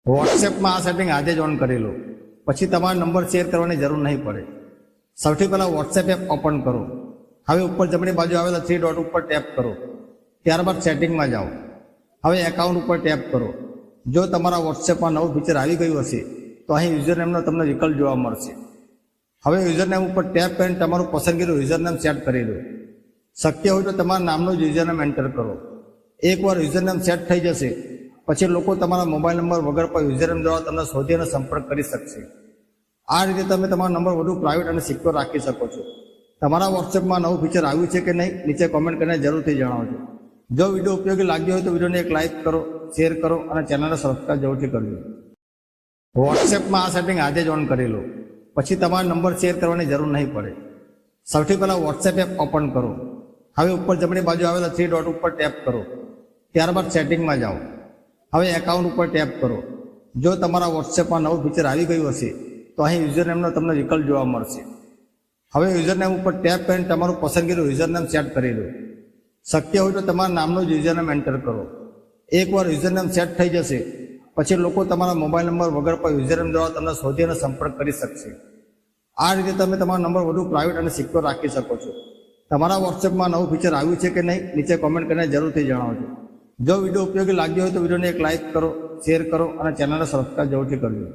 વોટ્સએપમાં આ સેટિંગ આજે જ ઓન કરી લો, પછી તમારો નંબર શેર કરવાની જરૂર નહીં પડે. સૌથી પહેલાં વોટ્સએપ એપ ઓપન કરો. હવે ઉપર જમણી બાજુ આવેલા 3 ડોટ ઉપર ટેપ કરો. ત્યારબાદ સેટિંગમાં જાઓ. હવે એકાઉન્ટ ઉપર ટેપ કરો. જો તમારા વોટ્સએપમાં નવું ફીચર આવી ગયું હશે તો અહીં યુઝરનેમનો તમને વિકલ્પ જોવા મળશે. હવે યુઝરનેમ ઉપર ટેપ કરીને તમારું પસંદગીનું યુઝરનેમ સેટ કરી દો. શક્ય હોય તો તમારા નામનું જ યુઝરનેમ એન્ટર કરો. એકવાર યુઝરનેમ સેટ થઈ જશે પછી લોકો તમારા મોબાઈલ નંબર વગર પર યુઝરનેમ દ્વારા તમને શોધી અને સંપર્ક કરી શકશે. આ રીતે તમે તમારો નંબર વધુ પ્રાઇવેટ અને સિક્યોર રાખી શકો છો. તમારા વોટ્સએપમાં નવું ફીચર આવ્યું છે કે નહીં નીચે કોમેન્ટ કરીને જરૂરથી જણાવજો. જો વિડીયો ઉપયોગી લાગ્યો હોય તો વિડીયોને એક લાઇક કરો, શેર કરો અને ચેનલને સબસ્ક્રાઇબ જરૂરથી કરજો. વોટ્સએપમાં આ સેટિંગ આજે જ ઓન કરી લો, પછી તમારો નંબર શેર કરવાની જરૂર નહીં પડે. સૌથી પહેલાં વોટ્સએપ એપ ઓપન કરો. હવે ઉપર જમણી બાજુ આવેલા 3 ડોટ ઉપર ટેપ કરો. ત્યારબાદ સેટિંગમાં જાઓ. હવે એકાઉન્ટ ઉપર ટેપ કરો. જો તમારા વોટ્સએપમાં નવું ફીચર આવી ગયું હશે તો અહીં યુઝરનેમનો તમને વિકલ્પ જોવા મળશે. હવે યુઝરનેમ ઉપર ટેપ કરીને તમારું પસંદગીનું યુઝરનેમ સેટ કરી દો. શક્ય હોય તો તમારા નામનું જ યુઝરનેમ એન્ટર કરો. એકવાર યુઝરનેમ સેટ થઈ જશે પછી લોકો તમારા મોબાઈલ નંબર વગર પર યુઝરનેમ દ્વારા તમને શોધી અને સંપર્ક કરી શકશે. આ રીતે તમે તમારો નંબર વધુ પ્રાઇવેટ અને સિક્યોર રાખી શકો છો. તમારા વોટ્સએપમાં નવું ફીચર આવ્યું છે કે નહીં નીચે કોમેન્ટ કરીને જરૂરથી જણાવજો. જો વિડીયો ઉપયોગી લાગ્યો હોય તો વિડીયોને એક લાઇક કરો, શેર કરો અને ચેનલને સબસ્ક્રાઇબ જરૂરથી કરજો.